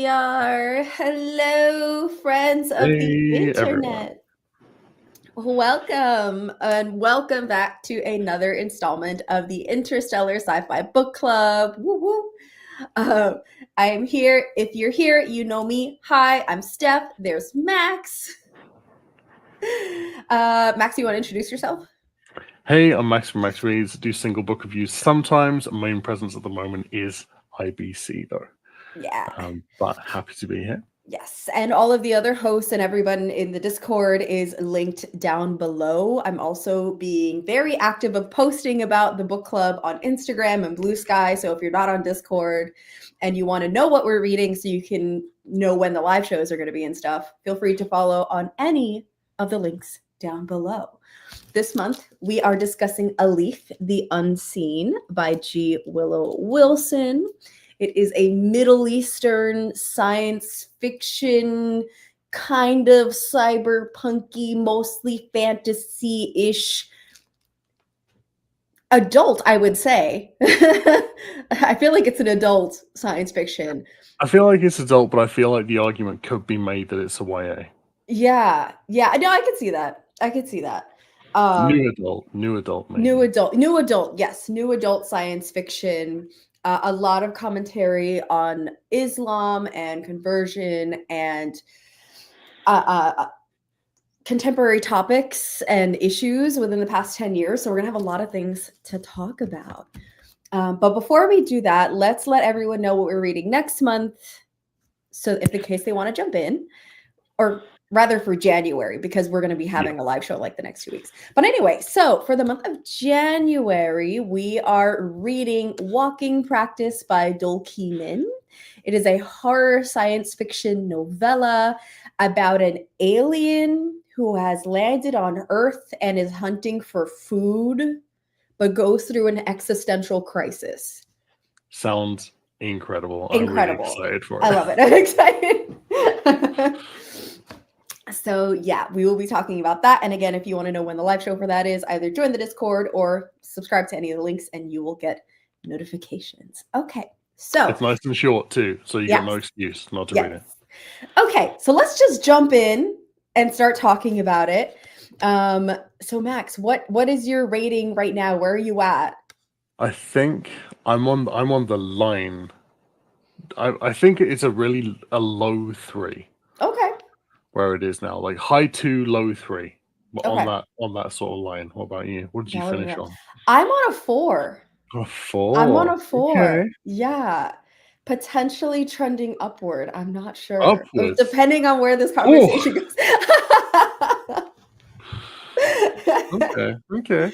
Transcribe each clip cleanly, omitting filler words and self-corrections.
are. Hello, friends of the Hey, everyone. internet. Welcome and welcome back to another installment of the Interstellar Sci-Fi Book Club. Woo woo. I am here. If you're here, you know me. Hi, I'm Steph. There's Max. Max, you want to introduce yourself? Hey, I'm Max from Max Reads. Do single book reviews sometimes. Main presence at the moment is IBC, though. Yeah. But happy to be here. Yes, and all of the other hosts and everyone in the Discord is linked down below. I'm also being very active of posting about the book club on Instagram and Blue Sky. So if you're not on Discord and you want to know what we're reading so you can know when the live shows are going to be and stuff, feel free to follow on any of the links down below. This month, we are discussing Alif the Unseen by Willow Wilson. It is a Middle Eastern science fiction, kind of cyberpunky, mostly fantasy-ish adult, I would say. I feel like it's an adult science fiction. I feel like it's adult, but I feel like the argument could be made that it's a YA. Yeah. No, I could see that. New adult, maybe. New adult, yes. New adult science fiction. A lot of commentary on Islam and conversion and contemporary topics and issues within the past 10 years. So we're going to have a lot of things to talk about. But before we do that, let's let everyone know what we're reading next month. So if in case they want to jump in, or rather for January, because we're going to be having a live show like the next 2 weeks. But anyway, so for the month of January, we are reading Walking Practice by Dolki Min. It is a horror science fiction novella about an alien who has landed on Earth and is hunting for food, but goes through an existential crisis. Sounds incredible. I'm really excited for it. I love it. I'm excited. So yeah, we will be talking about that. And again, if you want to know when the live show for that is, either join the Discord or subscribe to any of the links and you will get notifications. Okay, so. It's nice and short too, so you get no excuse not to read it. Okay, so let's just jump in and start talking about it. So Max, what is your rating right now? Where are you at? I think I'm on the line. I think it's a low 3. Okay. Where it is now, like high 2, low 3, on that sort of line. What about you? What did you finish on? I'm on a 4. A 4. I'm on a 4. Okay. Yeah, potentially trending upward. I'm not sure. Upwards, depending on where this conversation goes. Okay.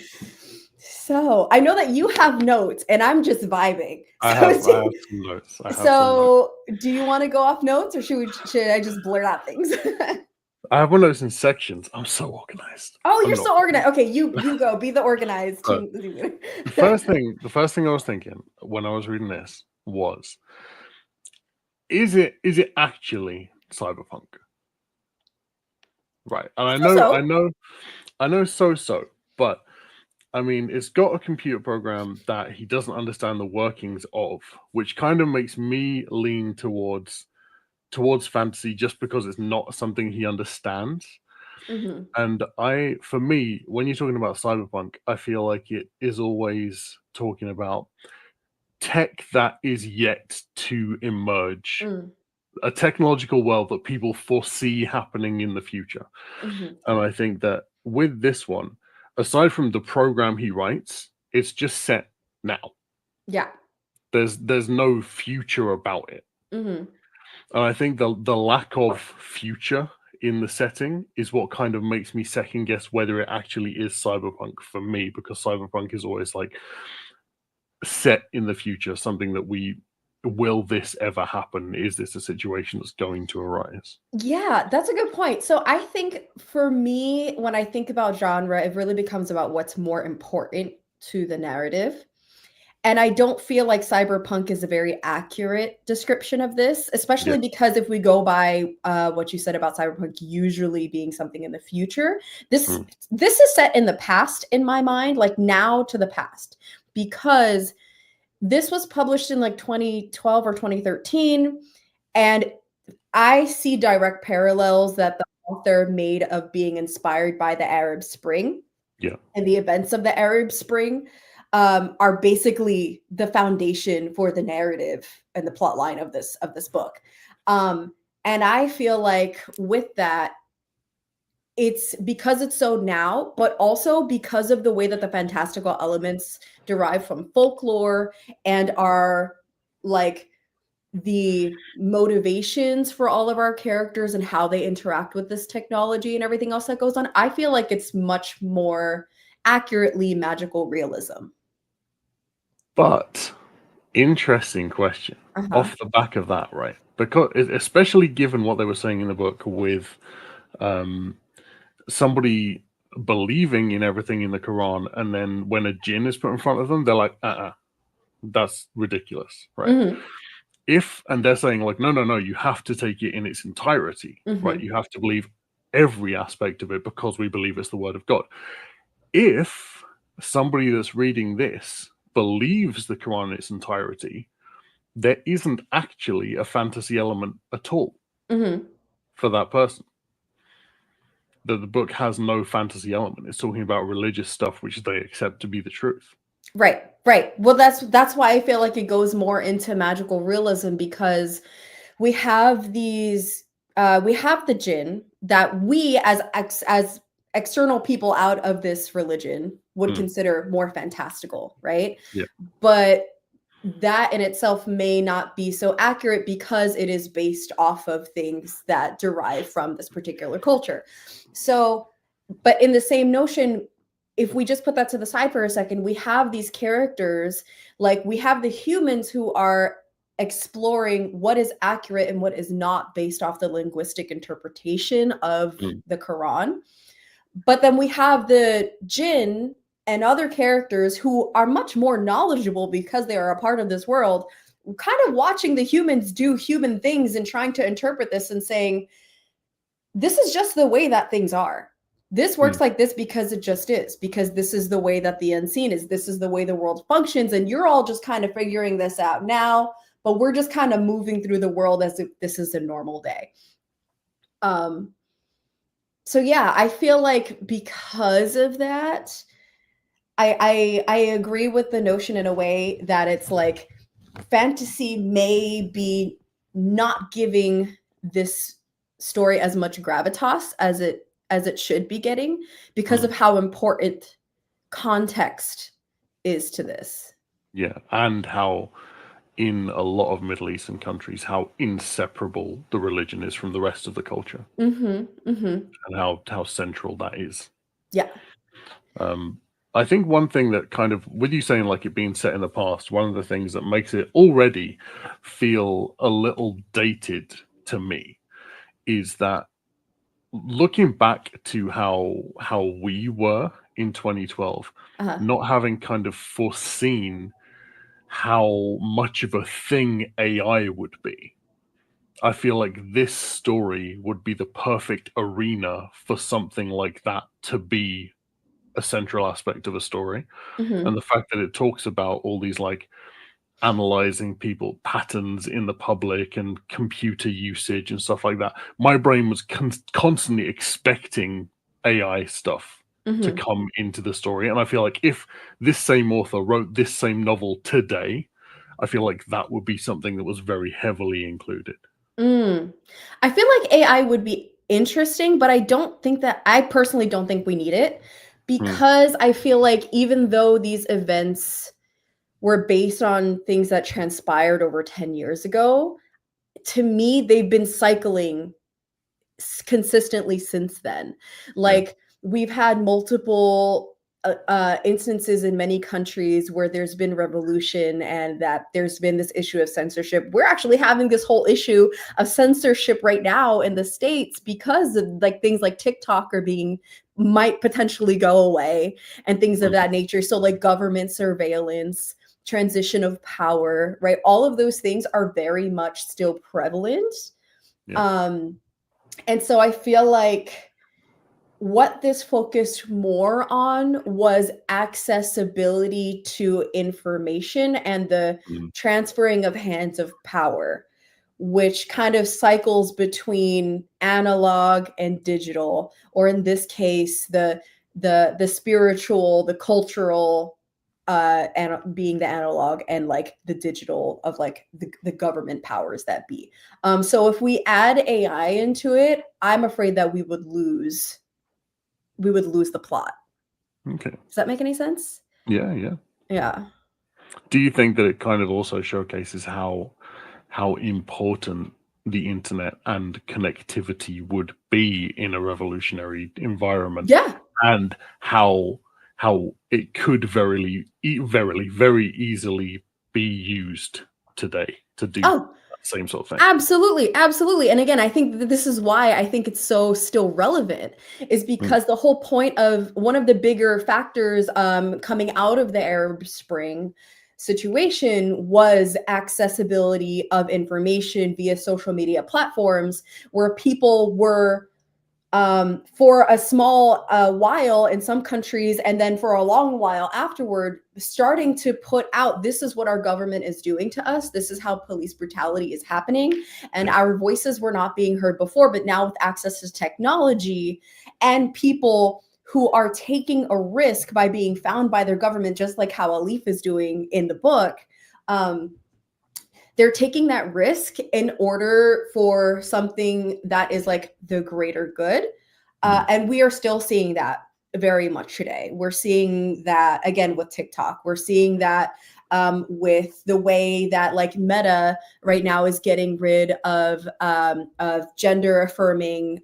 So I know that you have notes, and I'm just vibing. I have some notes. Do you want to go off notes, or should I just blurt out things? I have my notes in sections. I'm so organized. Oh, you're so organized. Okay, you go. Be the organized. The first thing I was thinking when I was reading this was, is it actually cyberpunk? Right, and I know so, but I mean, it's got a computer program that he doesn't understand the workings of, which kind of makes me lean towards fantasy just because it's not something he understands. Mm-hmm. And for me, when you're talking about cyberpunk, I feel like it is always talking about tech that is yet to emerge, a technological world that people foresee happening in the future. Mm-hmm. And I think that with this one, aside from the program he writes, it's just set now. Yeah. There's no future about it. Mm-hmm. And I think the lack of future in the setting is what kind of makes me second guess whether it actually is cyberpunk for me, because cyberpunk is always like set in the future, something that will this ever happen? Is this a situation that's going to arise? Yeah, that's a good point. So I think for me, when I think about genre, it really becomes about what's more important to the narrative. And I don't feel like cyberpunk is a very accurate description of this, especially because if we go by what you said about cyberpunk usually being something in the future, this is set in the past in my mind, like now to the past, because this was published in like 2012 or 2013, and I see direct parallels that the author made of being inspired by the Arab Spring. Yeah. And the events of the Arab Spring are basically the foundation for the narrative and the plot line of this book. And I feel like with that, it's because it's so now, but also because of the way that the fantastical elements derive from folklore and are like the motivations for all of our characters and how they interact with this technology and everything else that goes on. I feel like it's much more accurately magical realism. But interesting question off the back of that, right? Because especially given what they were saying in the book with somebody believing in everything in the Quran, and then when a jinn is put in front of them, they're like, that's ridiculous, right? And they're saying like, no, you have to take it in its entirety, right? You have to believe every aspect of it because we believe it's the word of God. If somebody that's reading this believes the Quran in its entirety, there isn't actually a fantasy element at all for that person. The book has no fantasy element. It's talking about religious stuff, which they accept to be the truth. Right. Well, that's why I feel like it goes more into magical realism, because we have these we have the jinn that we as external people out of this religion would consider more fantastical, right? Yeah. But that in itself may not be so accurate because it is based off of things that derive from this particular culture. So, but in the same notion, if we just put that to the side for a second, we have these characters, like we have the humans who are exploring what is accurate and what is not based off the linguistic interpretation of the Quran. But then we have the jinn and other characters who are much more knowledgeable because they are a part of this world, kind of watching the humans do human things and trying to interpret this and saying, this is just the way that things are. This works like this because it just is, because this is the way that the unseen is. This is the way the world functions. And you're all just kind of figuring this out now, but we're just kind of moving through the world as if this is a normal day. So yeah, I feel like because of that, I agree with the notion in a way that it's like fantasy may be not giving this story as much gravitas as it should be getting because of how important context is to this. Yeah, and how in a lot of Middle Eastern countries, how inseparable the religion is from the rest of the culture, and how central that is. Yeah. I think one thing that kind of, with you saying like it being set in the past, one of the things that makes it already feel a little dated to me is that looking back to how we were in 2012, not having kind of foreseen how much of a thing AI would be, I feel like this story would be the perfect arena for something like that to be a central aspect of a story. And the fact that it talks about all these like analyzing people patterns in the public and computer usage and stuff like that, my brain was constantly expecting AI stuff to come into the story. And I feel like if this same author wrote this same novel today, I feel like that would be something that was very heavily included. I feel like AI would be interesting, but I personally don't think we need it, because I feel like even though these events were based on things that transpired over 10 years ago, to me, they've been cycling consistently since then. Like we've had multiple instances in many countries where there's been revolution and that there's been this issue of censorship. We're actually having this whole issue of censorship right now in the States because of like things like TikTok might potentially go away and things of that nature. So like government surveillance, transition of power, right? All of those things are very much still prevalent. And so I feel like what this focused more on was accessibility to information and the transferring of hands of power, which kind of cycles between analog and digital, or in this case, the spiritual, the cultural, and being the analog, and like the digital of like the government powers that be. So if we add AI into it, I'm afraid that we would lose the plot. Okay. Does that make any sense? Yeah. Yeah. Do you think that it kind of also showcases how important the internet and connectivity would be in a revolutionary environment? Yeah. And how it could very easily be used today to do that same sort of thing. Absolutely. And again, I think that this is why I think it's so still relevant, is because the whole point of one of the bigger factors coming out of the Arab Spring situation was accessibility of information via social media platforms, where people were for a small while in some countries, and then for a long while afterward, starting to put out, this is what our government is doing to us. This is how police brutality is happening. And our voices were not being heard before, but now with access to technology and people who are taking a risk by being found by their government, just like how Alif is doing in the book, they're taking that risk in order for something that is like the greater good. And we are still seeing that very much today. We're seeing that again with TikTok. We're seeing that with the way that like Meta right now is getting rid of gender affirming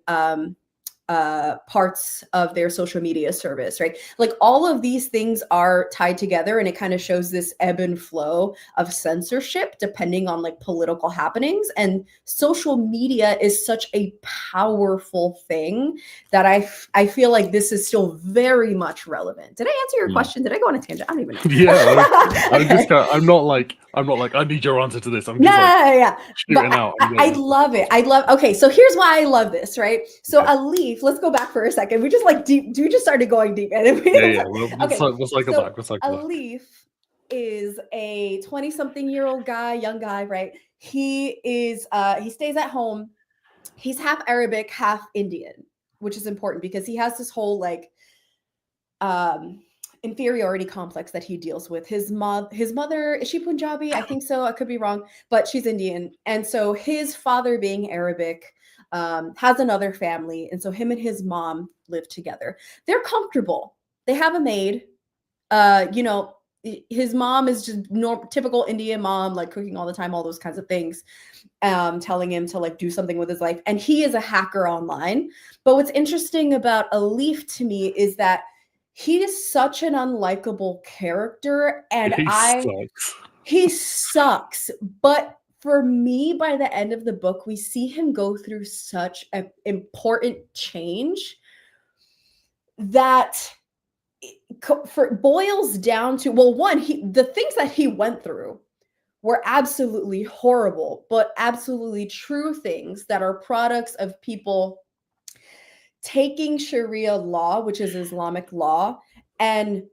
parts of their social media service, right? Like all of these things are tied together, and it kind of shows this ebb and flow of censorship depending on like political happenings. And social media is such a powerful thing that I feel like this is still very much relevant. Did I answer your question? Did I go on a tangent? I don't even know. Yeah, I'm not like I need your answer to this. I'm just shooting out. I love it. Okay, so here's why I love this, right? So Alif, let's go back for a second. We just like deep. We just started going deep, and we'll cycle back. Alif is a 20-something-year-old guy, young guy, right? He is. He stays at home. He's half Arabic, half Indian, which is important because he has this whole like inferiority complex that he deals with. His mother, is she Punjabi? I think so. I could be wrong, but she's Indian. And so his father, being Arabic, has another family. And so him and his mom live together. They're comfortable. They have a maid. His mom is just typical Indian mom, like cooking all the time, all those kinds of things, telling him to like do something with his life. And he is a hacker online. But what's interesting about Alif to me is that he is such an unlikable character, and he sucks. But for me, by the end of the book, we see him go through such an important change that boils down to, well, one, the things that he went through were absolutely horrible, but absolutely true things that are products of people taking Sharia law, which is Islamic law, and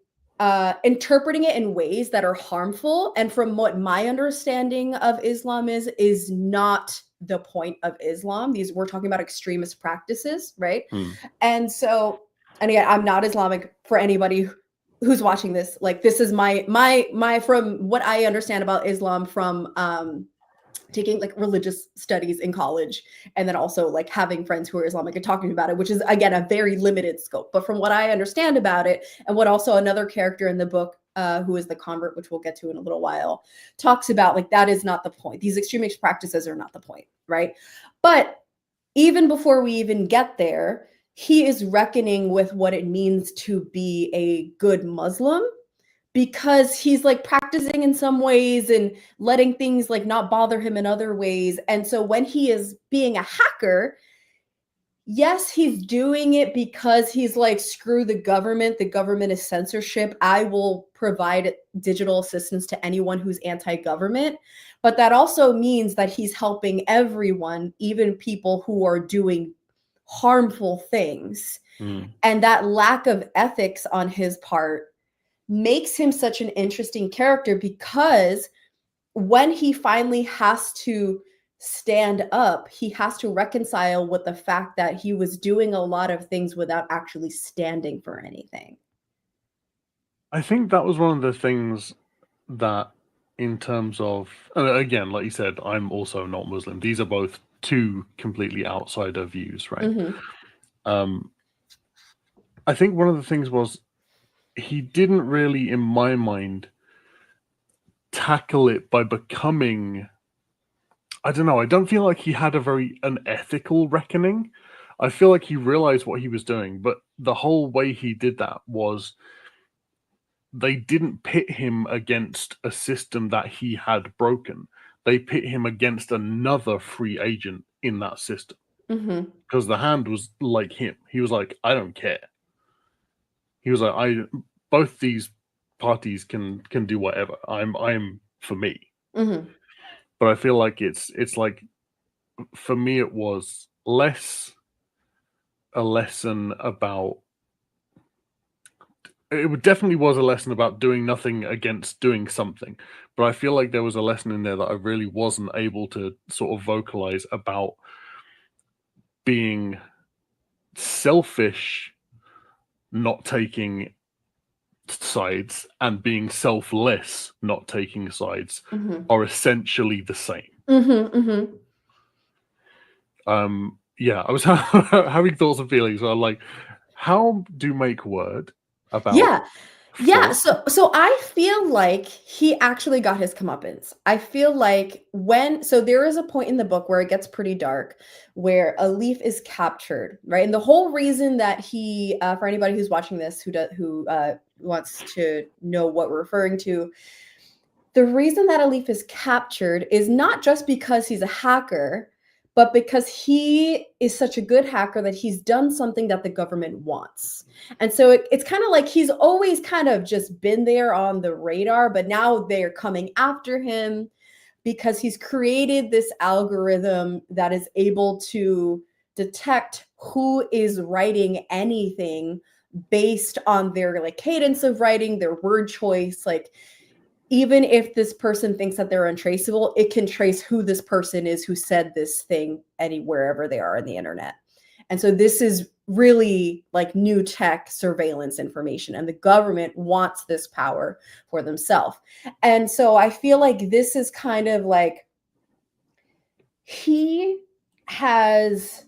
interpreting it in ways that are harmful. And from what my understanding of Islam is not the point of Islam. We're talking about extremist practices, right? And so, and again, I'm not Islamic, for anybody who's watching this. Like, this is my from what I understand about Islam from taking like religious studies in college, and then also like having friends who are Islamic and talking about it, which is again a very limited scope. But from what I understand about it, and what also another character in the book, who is the convert, which we'll get to in a little while, talks about, like, that is not the point. These extremist practices are not the point, right? But even before we even get there, he is reckoning with what it means to be a good Muslim, because he's like practicing in some ways and letting things like not bother him in other ways. And so when he is being a hacker, yes, he's doing it because he's like, screw the government is censorship, I will provide digital assistance to anyone who's anti-government. But that also means that he's helping everyone, even people who are doing harmful things. And that lack of ethics on his part makes him such an interesting character, because when he finally has to stand up, he has to reconcile with the fact that he was doing a lot of things without actually standing for anything. I think that was one of the things that, in terms of, again, like you said, I'm also not Muslim. These are both two completely outsider views, right? I think one of the things was he didn't really, in my mind, tackle it by becoming, I don't know, I don't feel like he had an ethical reckoning. I feel like he realized what he was doing, but the whole way he did that was they didn't pit him against a system that he had broken. They pit him against another free agent in that system. Because the Hand was like him. He was like, I don't care. He was like, both these parties can do whatever. I'm for me. But I feel like it's like, for me, it was less a lesson about, it definitely was a lesson about doing nothing against doing something, but I feel like there was a lesson in there that I really wasn't able to sort of vocalize about being selfish, not taking sides, and being selfless, not taking sides, are essentially the same. Yeah, I was having thoughts and feelings. So I'm like, how do make word about So I feel like he actually got his comeuppance. I feel like so there is a point in the book where it gets pretty dark, where Alif is captured, right? And the whole reason that he, for anybody who's watching this who wants to know what we're referring to, the reason that Alif is captured is not just because he's a hacker, but because he is such a good hacker that he's done something that the government wants. And so it's kind of like he's always kind of just been there on the radar, but now they're coming after him because he's created this algorithm that is able to detect who is writing anything based on their like cadence of writing, their word choice. Like, even if this person thinks that they're untraceable, it can trace who this person is who said this thing wherever they are on the internet. And so this is really like new tech surveillance information, and the government wants this power for themselves. And so I feel like this is kind of like he has,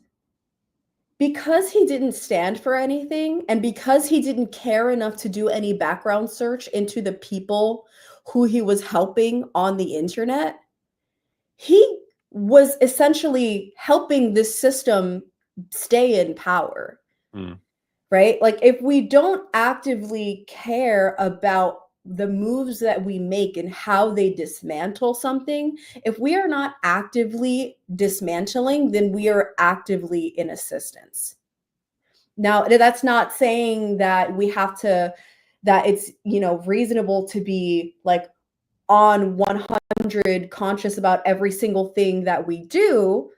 because he didn't stand for anything and because he didn't care enough to do any background search into the people who he was helping on the internet, he was essentially helping this system stay in power, right? Like, if we don't actively care about the moves that we make and how they dismantle something, if we are not actively dismantling, then we are actively in assistance. Now, that's not saying that we have to, that it's, reasonable to be like on 100 conscious about every single thing that we do,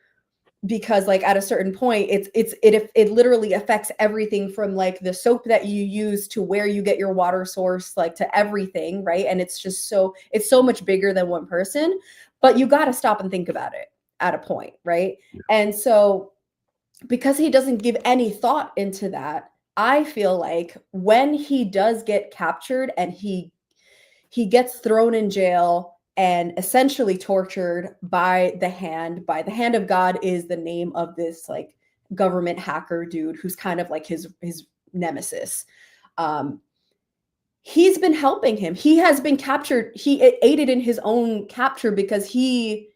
because like at a certain point it literally affects everything from like the soap that you use to where you get your water source, like to everything, right? And it's so much bigger than one person, but you got to stop and think about it at a point, right? And so because he doesn't give any thought into that, I feel like when he does get captured and he gets thrown in jail and essentially tortured by the Hand of God is the name of this like government hacker dude who's kind of like his nemesis. He's been helping him. He has been captured. He aided in his own capture because he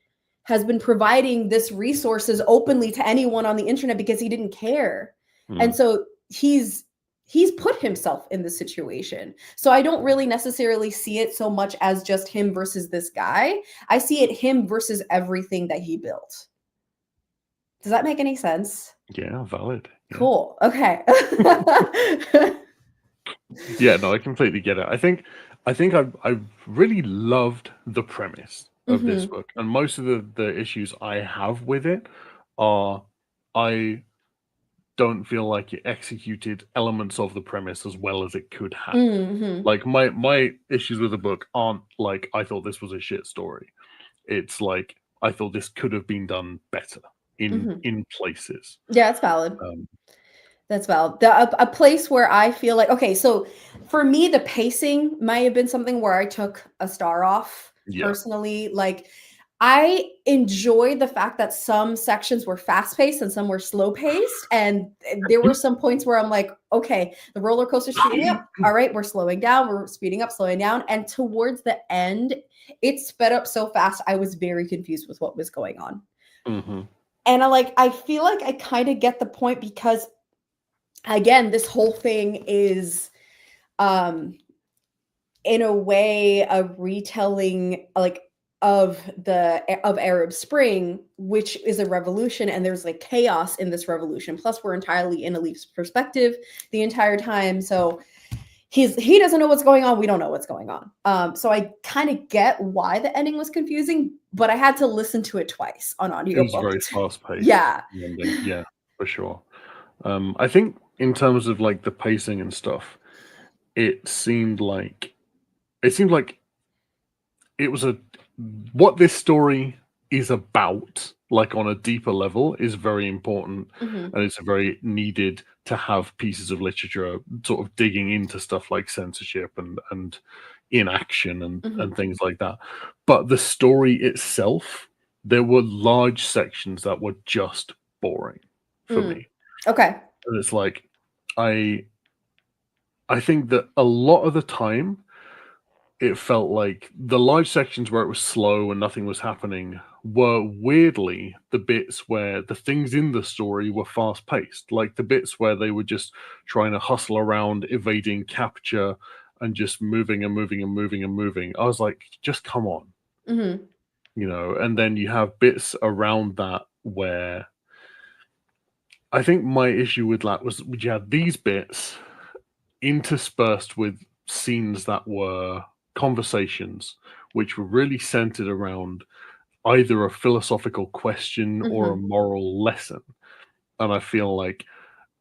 has been providing this resources openly to anyone on the internet because he didn't care. And so he's put himself in this situation. So I don't really necessarily see it so much as just him versus this guy. I see it him versus everything that he built. Does that make any sense? Yeah, valid. Yeah. Cool. Okay. Yeah, no, I completely get it. I think I really loved the premise of this book, and most of the issues I have with it are I don't feel like it executed elements of the premise as well as it could have. Like my issues with the book aren't like I thought this was a shit story. It's like I thought this could have been done better in places. Yeah, it's valid. Um, That's valid. A place where I feel like, okay, so for me, the pacing might have been something where I took a star off Yeah. personally. Like, I enjoyed the fact that some sections were fast paced and some were slow paced. And there were some points where I'm like, okay, the roller coaster's speeding up. All right, we're slowing down. We're speeding up, slowing down. And towards the end, it sped up so fast. I was very confused with what was going on. And I feel like I kind of get the point because, again, this whole thing is in a way a retelling of Arab Spring, which is a revolution, and there's like chaos in this revolution. Plus, we're entirely in Alif's perspective the entire time, so he doesn't know what's going on. We don't know what's going on. So I kind of get why the ending was confusing, but I had to listen to it twice on audiobook. It was very fast paced. Yeah, yeah, for sure. I think in terms of like the pacing and stuff, it seemed like it was what this story is about, like on a deeper level, is very important, and it's very needed to have pieces of literature sort of digging into stuff like censorship and inaction and things like that. But the story itself, there were large sections that were just boring for me. Okay. And it's like I think that a lot of the time it felt like the large sections where it was slow and nothing was happening were weirdly the bits where the things in the story were fast paced, like the bits where they were just trying to hustle around, evading capture and just moving and moving and moving and moving. I was like, just come on, you know. And then you have bits around that where I think my issue with that was you had these bits interspersed with scenes that were conversations which were really centered around either a philosophical question or a moral lesson. And I feel like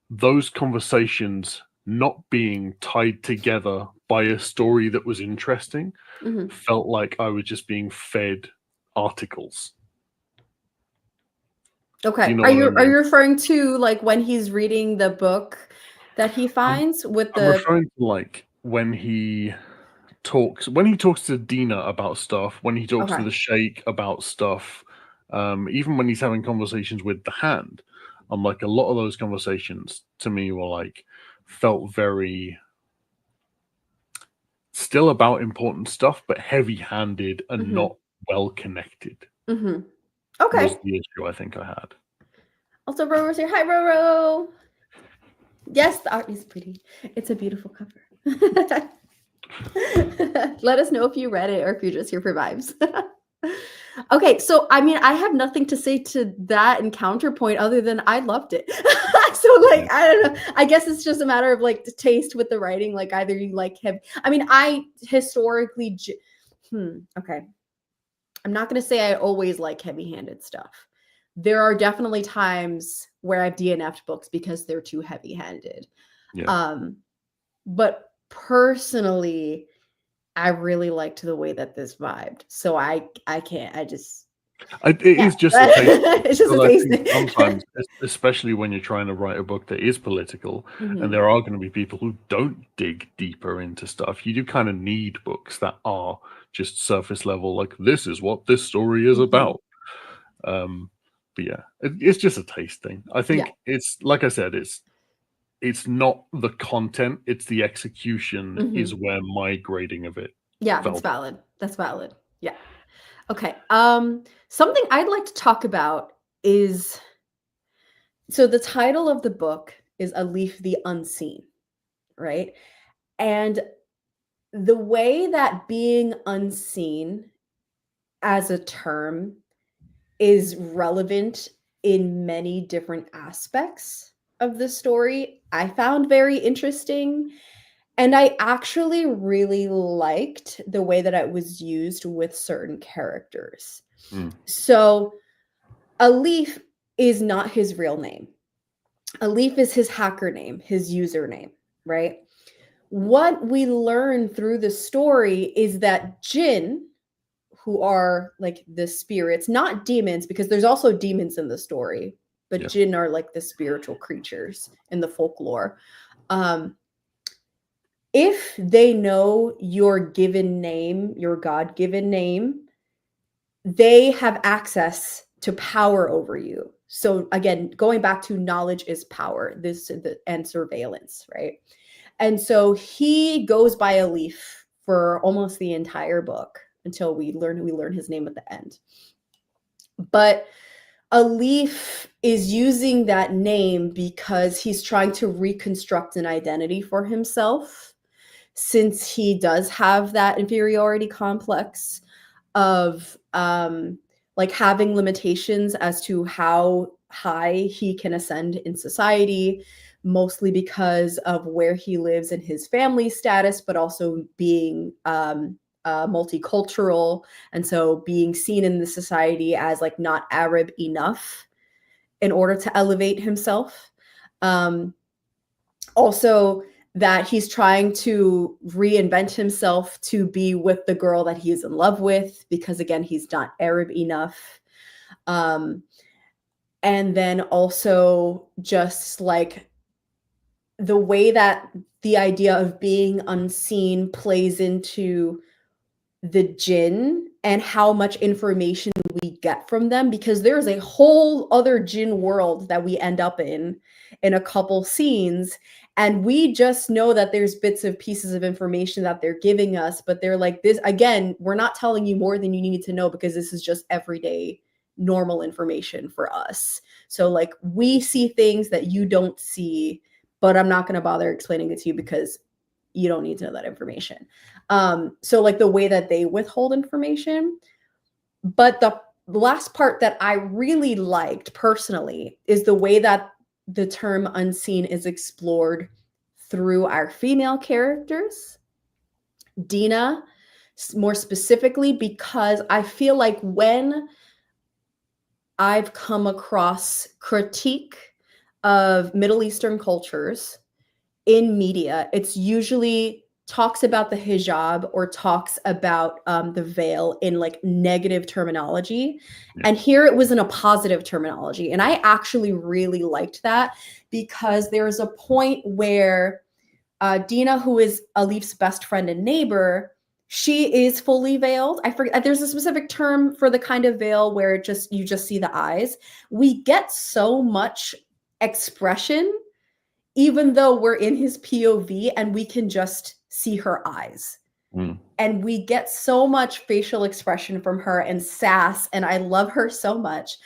those conversations not being tied together by a story that was interesting felt like I was just being fed articles. Okay. You know Are you referring to like when he's reading the book that he finds with I'm the referring to like when he talks to Dina about stuff, when he talks to the Sheikh about stuff, even when he's having conversations with the Hand. I'm like, a lot of those conversations to me were like felt very still about important stuff, but heavy-handed and not well connected. Okay. Was the issue I think I had. Also, Roro's here. Hi, Roro. Yes, the art is pretty. It's a beautiful cover. Let us know if you read it or if you're just here for vibes. Okay, so I mean, I have nothing to say to that and counterpoint other than I loved it. So like, I don't know. I guess it's just a matter of like the taste with the writing. Like either you like him. I mean, I historically, okay. I'm not going to say I always like heavy-handed stuff. There are definitely times where I've DNF'd books because they're too heavy-handed. Yeah. But personally, I really liked the way that this vibed. So I can't. It is just a taste. It's just a taste. Sometimes, especially when you're trying to write a book that is political, and there are going to be people who don't dig deeper into stuff, you do kind of need books that are just surface level, like this is what this story is about. But yeah, it's just a taste thing. I think it's like I said, it's not the content, it's the execution is where my grading of it. Yeah, that's valid. That's valid. Yeah. Okay. Something I'd like to talk about is, so the title of the book is Alif the Unseen, right? And the way that being unseen as a term is relevant in many different aspects of the story, I found very interesting. And I actually really liked the way that it was used with certain characters. So Alif is not his real name. Alif is his hacker name, his username, right? What we learn through the story is that Jinn, who are like the spirits, not demons, because there's also demons in the story, but jinn are like the spiritual creatures in the folklore. If they know your given name, your God-given name, they have access to power over you. So again, going back to knowledge is power, and surveillance, right? And so he goes by Alif for almost the entire book until we learn his name at the end. But Alif is using that name because he's trying to reconstruct an identity for himself, since he does have that inferiority complex of like having limitations as to how high he can ascend in society, mostly because of where he lives and his family status, but also being multicultural, and so being seen in the society as like not Arab enough in order to elevate himself. Also, that he's trying to reinvent himself to be with the girl that he's in love with, because again, he's not Arab enough. And then also just like the way that the idea of being unseen plays into the jinn and how much information we get from them, because there's a whole other jinn world that we end up in a couple scenes, and we just know that there's bits of pieces of information that they're giving us, but they're like, this again, we're not telling you more than you need to know, because this is just everyday normal information for us. So like, we see things that you don't see, but I'm not going to bother explaining it to you because you don't need to know that information. So like the way that they withhold information. But the last part that I really liked personally is the way that the term unseen is explored through our female characters. Dina, more specifically, because I feel like when I've come across critique of Middle Eastern cultures in media, it's usually talks about the hijab or talks about the veil in like negative terminology. And here it was in a positive terminology. And I actually really liked that, because there's a point where Dina, who is Alif's best friend and neighbor, she is fully veiled. I forget, there's a specific term for the kind of veil where you just see the eyes. We get so much expression even though we're in his POV and we can just see her eyes. And we get so much facial expression from her and sass, and I love her so much.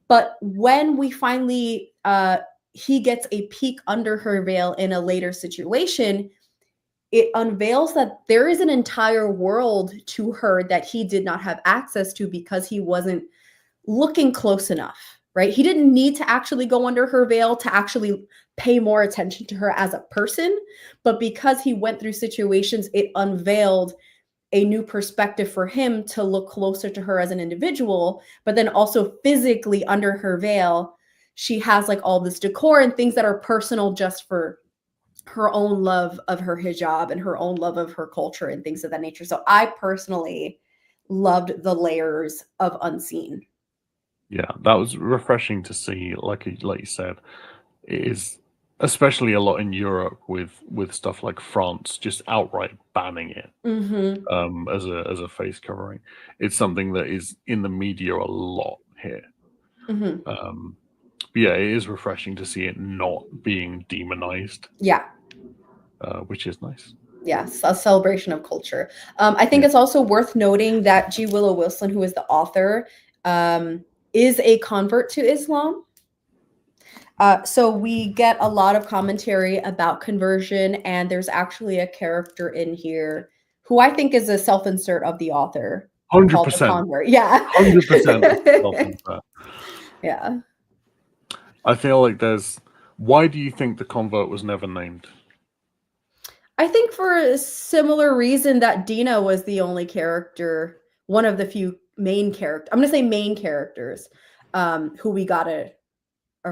But when we finally, he gets a peek under her veil in a later situation, it unveils that there is an entire world to her that he did not have access to because he wasn't looking close enough, right? He didn't need to actually go under her veil to actually pay more attention to her as a person, but because he went through situations, it unveiled a new perspective for him to look closer to her as an individual. But then also physically under her veil, she has like all this decor and things that are personal just for her own love of her hijab and her own love of her culture and things of that nature. So I personally loved the layers of unseen. Yeah, that was refreshing to see. Like you said, it is especially a lot in Europe with stuff like France just outright banning it as a face covering. It's something that is in the media a lot here. But yeah, it is refreshing to see it not being demonized. Yeah, which is nice. Yes, a celebration of culture. I think it's also worth noting that Willow Wilson, who is the author, is a convert to Islam. So we get a lot of commentary about conversion, and there's actually a character in here who I think is a self-insert of the author. 100%. Yeah. 100%. Yeah. I feel like why do you think the convert was never named? I think for a similar reason that Dina was the only character, one of the few main characters, I'm going to say main characters, who we got a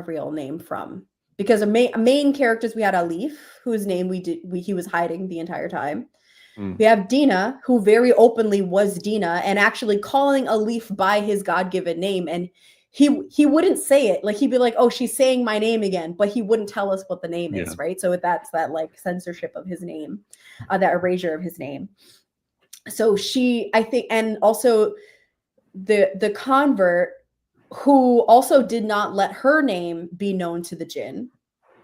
real name from. Because main characters, we had Alif, whose name he was hiding the entire time. We have Dina, who very openly was Dina and actually calling Alif by his God-given name. And he wouldn't say it. Like, he'd be like, oh, she's saying my name again, but he wouldn't tell us what the name is, right? So that's that like censorship of his name, that erasure of his name. So I think, and also the convert, who also did not let her name be known to the jinn.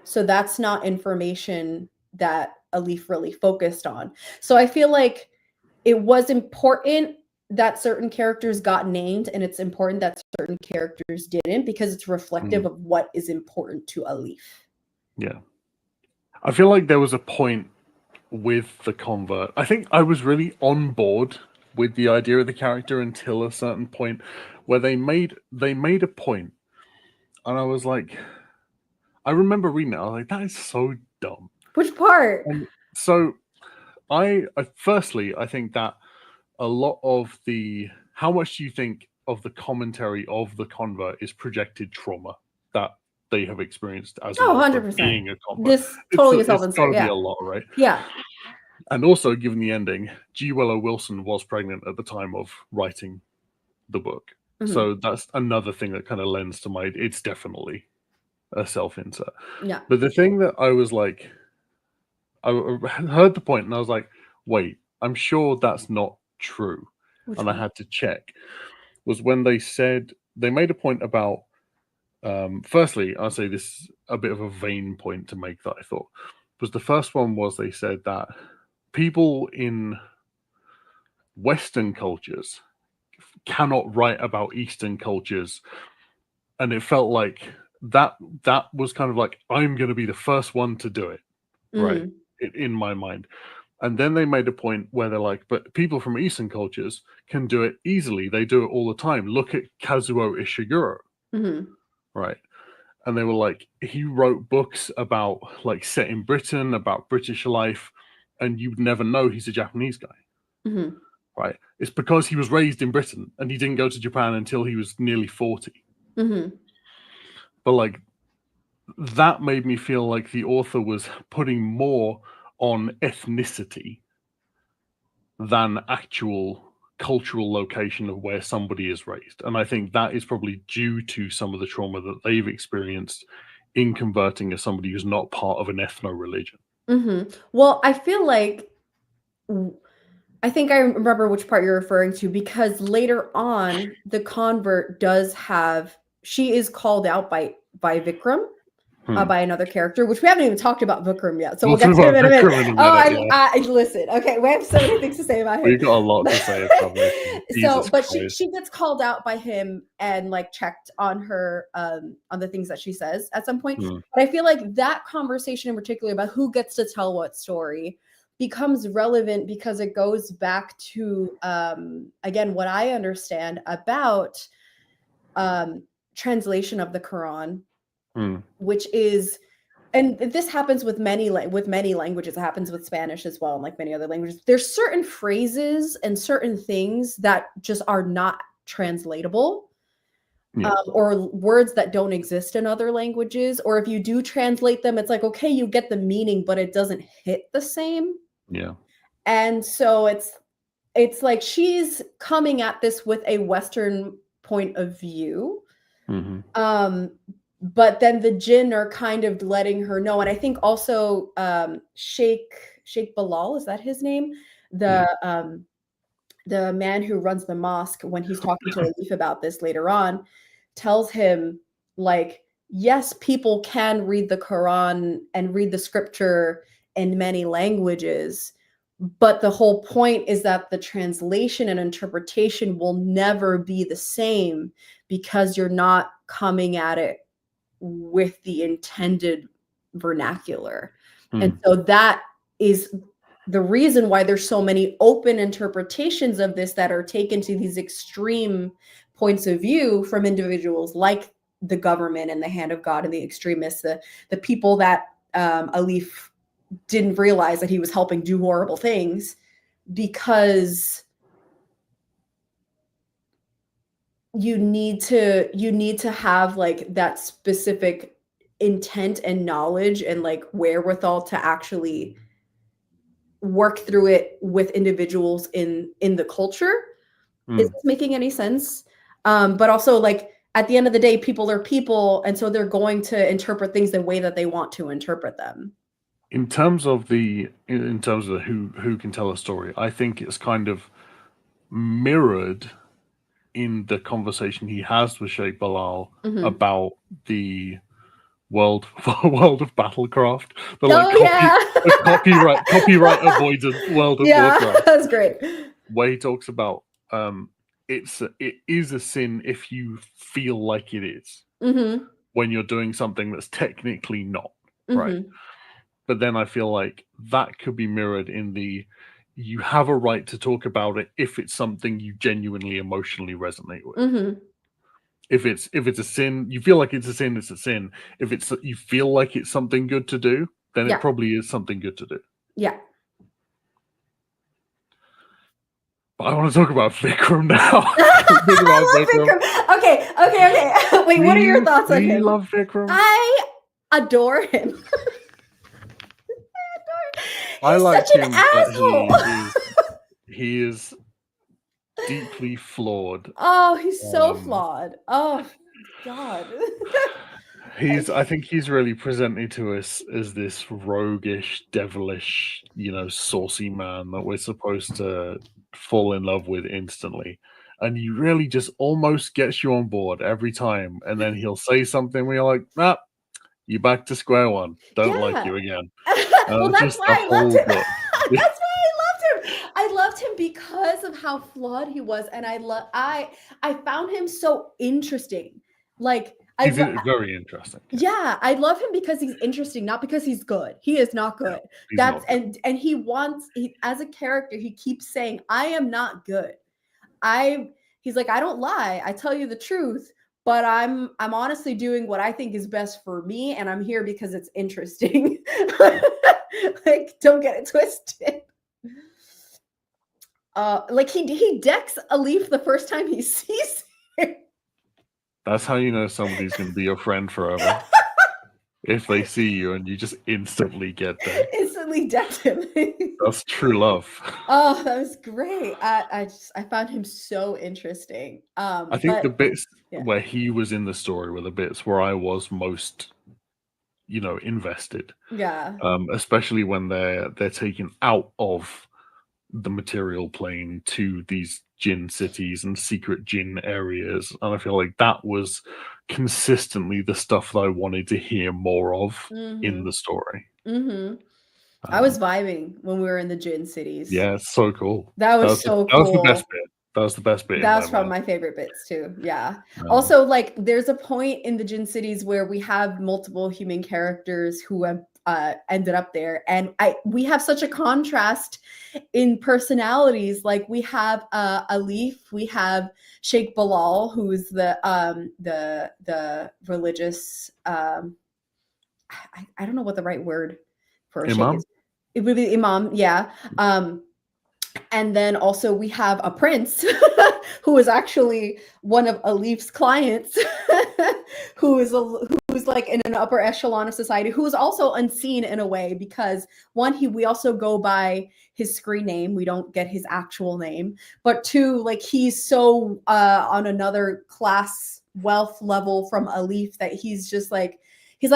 So that's not information that Alif really focused on. So I feel like it was important that certain characters got named, and it's important that certain characters didn't, because it's reflective of what is important to Alif. Yeah. I feel like there was a point with the convert. I think I was really on board with the idea of the character until a certain point where they made a point, and I was like, I remember reading it, I was like, that is so dumb. Which part? And so I firstly, I think that a lot of how much do you think of the commentary of the convert is projected trauma that they have experienced as 100%. being a convert? This totally is it's got to be yeah. a lot, right? Yeah. And also, given the ending, G. Willow Wilson was pregnant at the time of writing the book. So that's another thing that kind of lends to it's definitely a self-insert. Yeah. But the thing that I was like, I heard the point and I was like, wait, I'm sure that's not true. I had to check, was when they said, they made a point about, firstly, I'll say this is a bit of a vain point to make that I thought, was the first one was they said that people in Western cultures cannot write about Eastern cultures. And it felt like that was kind of like, I'm going to be the first one to do it, right? In my mind. And then they made a point where they're like, but people from Eastern cultures can do it easily. They do it all the time. Look at Kazuo Ishiguro, right? And they were like, he wrote books about like set in Britain, about British life, and you'd never know he's a Japanese guy, right? It's because he was raised in Britain and he didn't go to Japan until he was nearly 40. But like, that made me feel like the author was putting more on ethnicity than actual cultural location of where somebody is raised. And I think that is probably due to some of the trauma that they've experienced in converting as somebody who's not part of an ethno-religion. Well, I feel like, I think I remember which part you're referring to, because later on, the convert she is called out by Vikram, by another character, which we haven't even talked about Vikram yet. So we'll get to him in a minute. I listen. Okay, we have so many things to say about him. We've got a lot to say about him. But she gets called out by him and like checked on her on the things that she says at some point. But I feel like that conversation in particular about who gets to tell what story becomes relevant because it goes back to again what I understand about translation of the Quran. Which is, and this happens with many languages. It happens with Spanish as well, and like many other languages. There's certain phrases and certain things that just are not translatable, or words that don't exist in other languages. Or if you do translate them, it's like, okay, you get the meaning, but it doesn't hit the same. Yeah. And so it's like she's coming at this with a Western point of view. But then the jinn are kind of letting her know. And I think also Sheikh Bilal, is that his name? The man who runs the mosque, when he's talking to Alif about this later on, tells him, like, yes, people can read the Quran and read the scripture in many languages, but the whole point is that the translation and interpretation will never be the same, because you're not coming at it with the intended vernacular. And so that is the reason why there's so many open interpretations of this that are taken to these extreme points of view from individuals like the government and the hand of God and the extremists, the people that Alif didn't realize that he was helping do horrible things, because you need to have like that specific intent and knowledge and like wherewithal to actually work through it with individuals in the culture. Is this making any sense? But also, like, at the end of the day, people are people, and so they're going to interpret things the way that they want to interpret them. In terms of who can tell a story, I think it's kind of mirrored in the conversation he has with Sheikh Bilal about the world of Battlecraft, the copyright avoidant world of Warcraft. That's great. Where he talks about it is a sin if you feel like it is when you're doing something that's technically not, right? But then I feel like that could be mirrored in you have a right to talk about it if it's something you genuinely emotionally resonate with. If it's a sin, you feel like it's a sin, it's a sin. If you feel like it's something good to do, then it probably is something good to do. Yeah. But I want to talk about Vikram now. Vikram. Okay. Wait, what are your thoughts on him? You love Vikram? I adore him. I like such him, an asshole. He is deeply flawed. Oh, he's so flawed. Oh, God. I think he's really presented to us as this roguish, devilish, saucy man that we're supposed to fall in love with instantly. And he really just almost gets you on board every time. And then he'll say something where you're like, nah, you're back to square one. Don't like you again. Well, that's why I loved him. That's why I loved him. I loved him because of how flawed he was, and I found him so interesting. Like, he's very interesting. Yeah, I love him because he's interesting, not because he's good. He is not good. No, and he as a character, he keeps saying, "I am not good." He's like, "I don't lie. I tell you the truth." But I'm honestly doing what I think is best for me, and I'm here because it's interesting. Like, don't get it twisted. Like he decks Alif the first time he sees him. That's how you know somebody's going to be your friend forever. If they see you and you just instantly get there. Instantly decked him. That's true love. Oh, that was great. I found him so interesting. I think the bits where he was in the story were the bits where I was most, invested. Yeah. Especially when they're taken out of the material plane to these Jinn cities and secret Jinn areas, and I feel like that was consistently the stuff that I wanted to hear more of in the story. I was vibing when we were in the Jinn cities. Yeah, it's so cool. That was so cool. That was the best bit. That was the best bit. That was probably my favorite bits too. Yeah. Also, like, there's a point in the Jinn cities where we have multiple human characters who have ended up there, and we have such a contrast in personalities. Like, we have Alif, we have Sheikh Bilal, who's the religious I don't know what the right word for Imam? Sheikh is. It would be Imam, yeah. And then also we have a prince who is actually one of Alif's clients, who's like in an upper echelon of society, who is also unseen in a way, because we also go by his screen name. We don't get his actual name. But two, like, he's so on another class wealth level from Alif that he's like,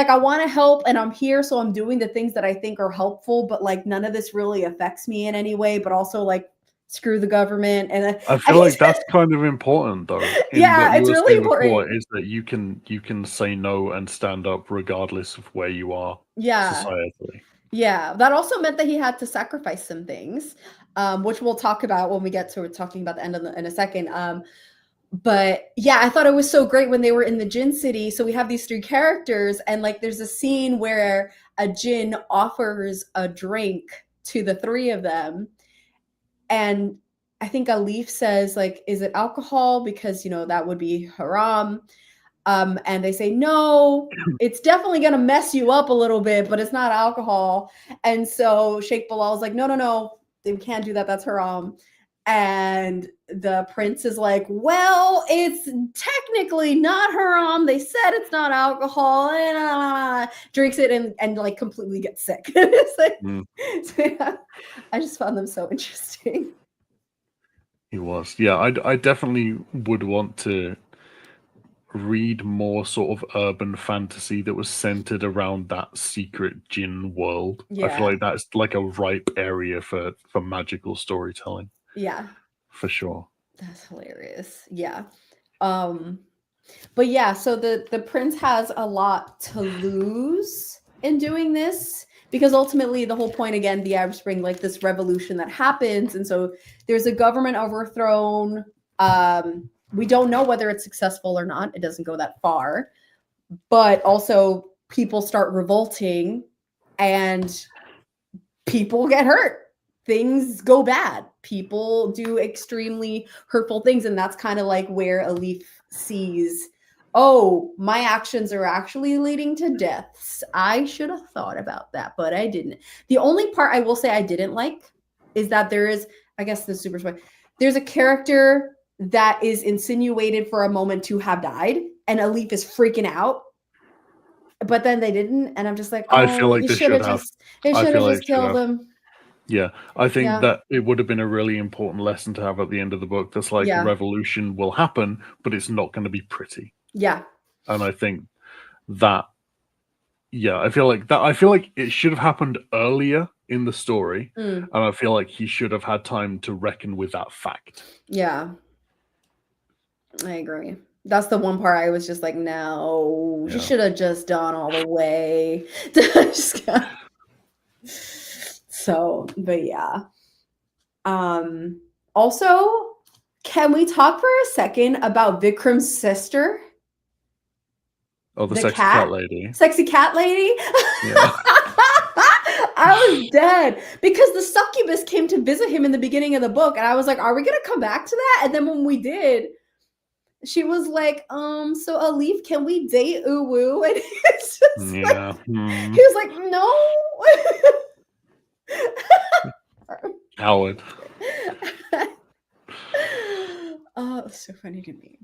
I want to help, and I'm here, so I'm doing the things that I think are helpful, but like none of this really affects me in any way, but also like screw the government. And I feel like that's kind of important though. Yeah, it's really important. Is that you can say no and stand up regardless of where you are societally. Yeah, that also meant that he had to sacrifice some things, which we'll talk about when we get to talking about the end in a second. But yeah, I thought it was so great when they were in the Jinn city. So we have these three characters, and like there's a scene where a Jinn offers a drink to the three of them. And I think Alif says, like, is it alcohol? Because, that would be haram. And they say, no, it's definitely going to mess you up a little bit, but it's not alcohol. And so Sheikh Bilal is like, no, they can't do that. That's haram. And the prince is like, well, it's technically not haram. They said it's not alcohol, and drinks it and like completely gets sick. It's like, so yeah, I just found them so interesting. He was. Yeah, I definitely would want to read more sort of urban fantasy that was centered around that secret jinn world. I feel like that's like a ripe area for magical storytelling. Yeah. For sure. That's hilarious. Yeah. But yeah, so the prince has a lot to lose in doing this, because ultimately the whole point, again, the Arab Spring, like this revolution that happens, and so there's a government overthrown. We don't know whether it's successful or not. It doesn't go that far. But also people start revolting and people get hurt. Things go bad. People do extremely hurtful things. And that's kind of like where Alif sees, oh, my actions are actually leading to deaths. I should have thought about that, but I didn't. The only part I will say I didn't like is that there is, I guess the super spoiler, there's a character that is insinuated for a moment to have died, and Alif is freaking out. But then they didn't, and I'm just like, oh, I feel like you they should have just killed him. Yeah, I think that it would have been a really important lesson to have at the end of the book. That's like revolution will happen, but it's not going to be pretty. Yeah. And I think that, I feel like it should have happened earlier in the story. And I feel like he should have had time to reckon with that fact. Yeah. I agree. That's the one part I was just like, no, you should have just done all the way. So, but yeah. Also, can we talk for a second about Vikram's sister? Oh, the sexy cat lady. Sexy cat lady? Yeah. I was dead because the succubus came to visit him in the beginning of the book, and I was like, are we going to come back to that? And then when we did, she was like, so Alif, can we date Uwu? And it's just he was like, no. Howard. Oh, it was so funny to me.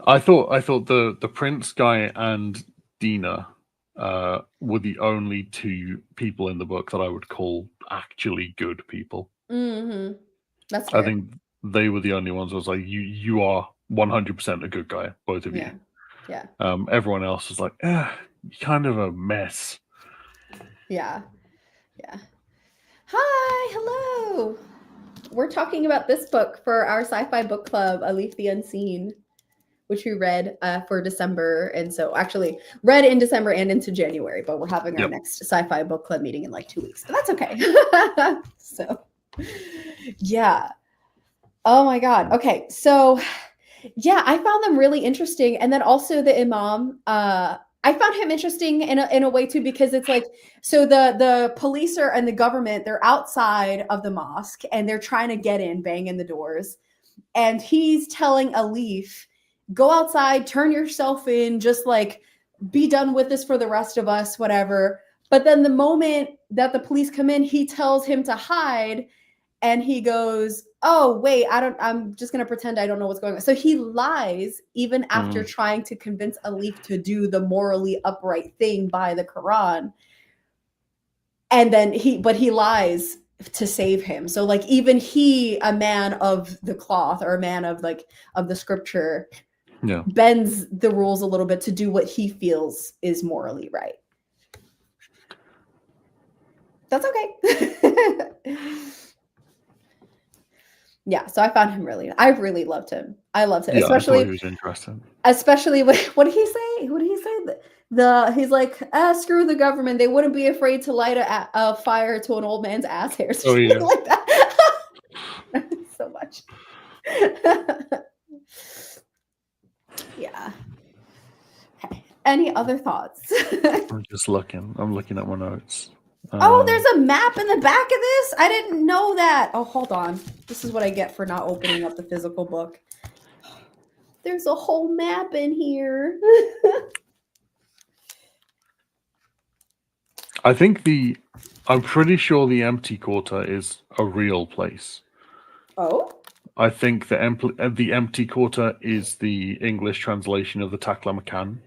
I thought the Prince guy and Dina were the only two people in the book that I would call actually good people. Mm-hmm. That's fair. I think they were the only ones I was like, you are 100% a good guy, both of you. Yeah. Everyone else was like, you're kind of a mess. Yeah. Hi, hello. We're talking about this book for our sci-fi book club, Alif the Unseen, which we read for December. And so actually read in December and into January, but we're having our next sci-fi book club meeting in like 2 weeks, but that's okay. So yeah. Oh my God. Okay. So yeah, I found them really interesting. And then also the Imam, I found him interesting in a way too, because it's like, so the police and the government, they're outside of the mosque and they're trying to get in, bang in the doors. And he's telling Alif, go outside, turn yourself in, just like be done with this for the rest of us, whatever. But then the moment that the police come in, he tells him to hide. And he goes, oh, wait, I'm just going to pretend I don't know what's going on. So he lies even after trying to convince Alif to do the morally upright thing by the Quran. And then he lies to save him. So like even he, a man of the cloth or a man of the scripture, bends the rules a little bit to do what he feels is morally right. That's okay. Yeah, so I found him I really loved him. I loved him, especially. I thought he was interesting. Especially what did he say? What did he say? He's like, screw the government. They wouldn't be afraid to light a fire to an old man's ass hair. Something like that. So much. Yeah. Okay. Any other thoughts? I'm just looking. I'm looking at my notes. Oh, there's a map in the back of this? I didn't know that. Oh, hold on. This is what I get for not opening up the physical book. There's a whole map in here. I'm pretty sure the empty quarter is a real place. Oh? I think the empty quarter is the English translation of the Taklamakan,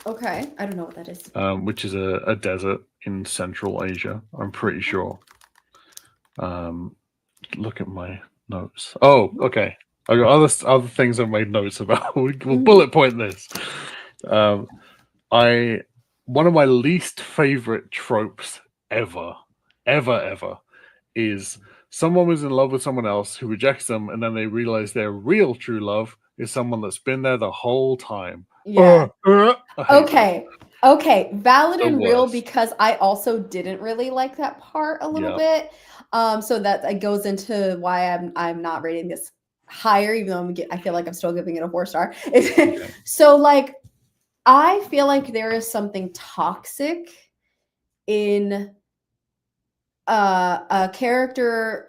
Okay, I don't know what that is. which is a desert in Central Asia. I'm pretty sure. Look at my notes. Oh, okay. I got other things I've made notes about. We'll bullet point this. One of my least favorite tropes ever is someone was in love with someone else who rejects them, and then they realize their real true love is someone that's been there the whole time. Yeah. I hate that. Okay. Valid The and real, worst. because I also didn't really like that part a little bit. So that goes into why I'm not rating this higher, even though I feel like I'm still giving it a 4-star. Okay. So like, I feel like there is something toxic in a character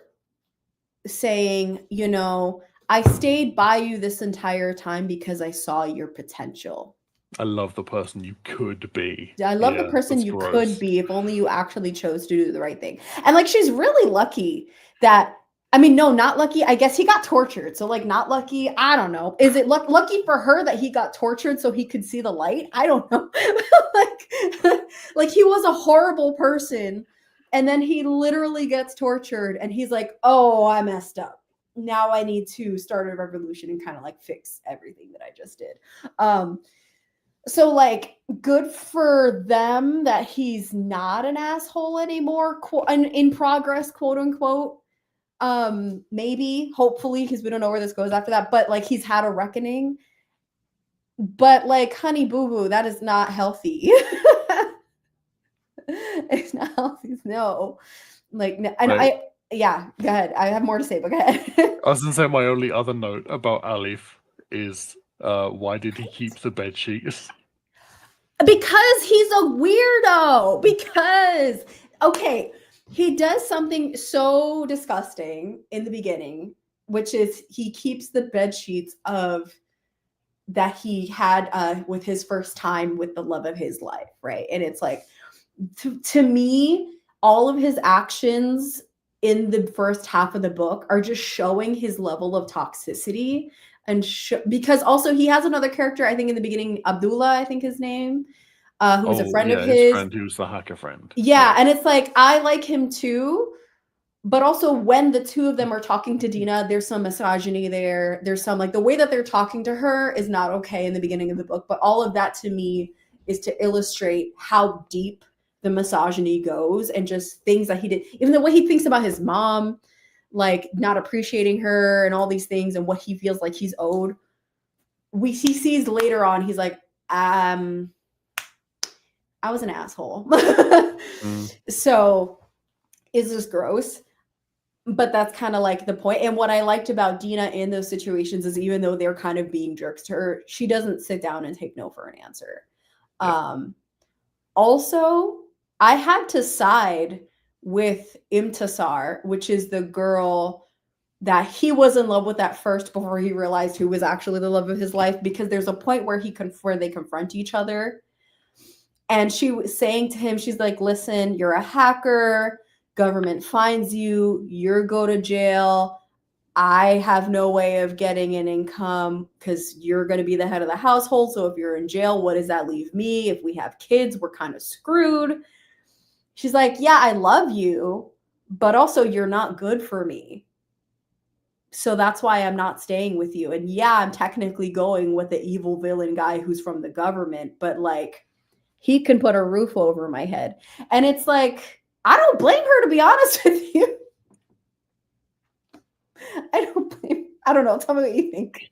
saying, you know, I stayed by you this entire time because I saw your potential. I love the person you could be. I love the person that's you gross. could be if only you actually chose to do the right thing. And like, she's really lucky that, I mean, no, not lucky. I guess he got tortured. So like, not lucky. I don't know. Is it lucky for her that he got tortured so he could see the light? I don't know. like he was a horrible person. And then he literally gets tortured and he's like, oh, I messed up. Now I need to start a revolution and kind of like fix everything that I just did. So like, good for them that he's not an asshole anymore, in progress, quote unquote. Maybe, hopefully, because we don't know where this goes after that, but like, he's had a reckoning. But like, honey boo boo, that is not healthy. It's not healthy. No. Like, and yeah, go ahead. I have more to say, but go ahead. I was gonna say my only other note about Alif is why did he keep the bed sheets? Because he's a weirdo. Because, okay, he does something so disgusting in the beginning, which is he keeps the bed sheets of that he had with his first time with the love of his life, right? And it's like, to me, all of his actions in the first half of the book are just showing his level of toxicity. And because also he has another character, I think in the beginning, Abdullah, I think his name, who was a friend of his. Friend who's the hacker friend. Yeah, and it's like, I like him too. But also when the two of them are talking to Dina, there's some misogyny there. There's some, like, the way that they're talking to her is not okay in the beginning of the book. But all of that to me is to illustrate how deep the misogyny goes and just things that he did. Even the way he thinks about his mom, like not appreciating her and all these things and what he feels like he's owed. He sees later on, he's like, I was an asshole. So is this gross? But that's kind of like the point. And what I liked about Dina in those situations is even though they're kind of being jerks to her, she doesn't sit down and take no for an answer. Yeah. Also, I had to side with Imtisar, which is the girl that he was in love with at first before he realized who was actually the love of his life, because there's a point where where they confront each other. And she was saying to him, she's like, listen, you're a hacker. Government finds you. You're go to jail. I have no way of getting an income because you're going to be the head of the household. So if you're in jail, what does that leave me? If we have kids, we're kind of screwed. She's like, yeah, I love you, but also you're not good for me. So that's why I'm not staying with you. And yeah, I'm technically going with the evil villain guy who's from the government, but like, he can put a roof over my head. And it's like, I don't blame her, to be honest with you. I don't know. Tell me what you think.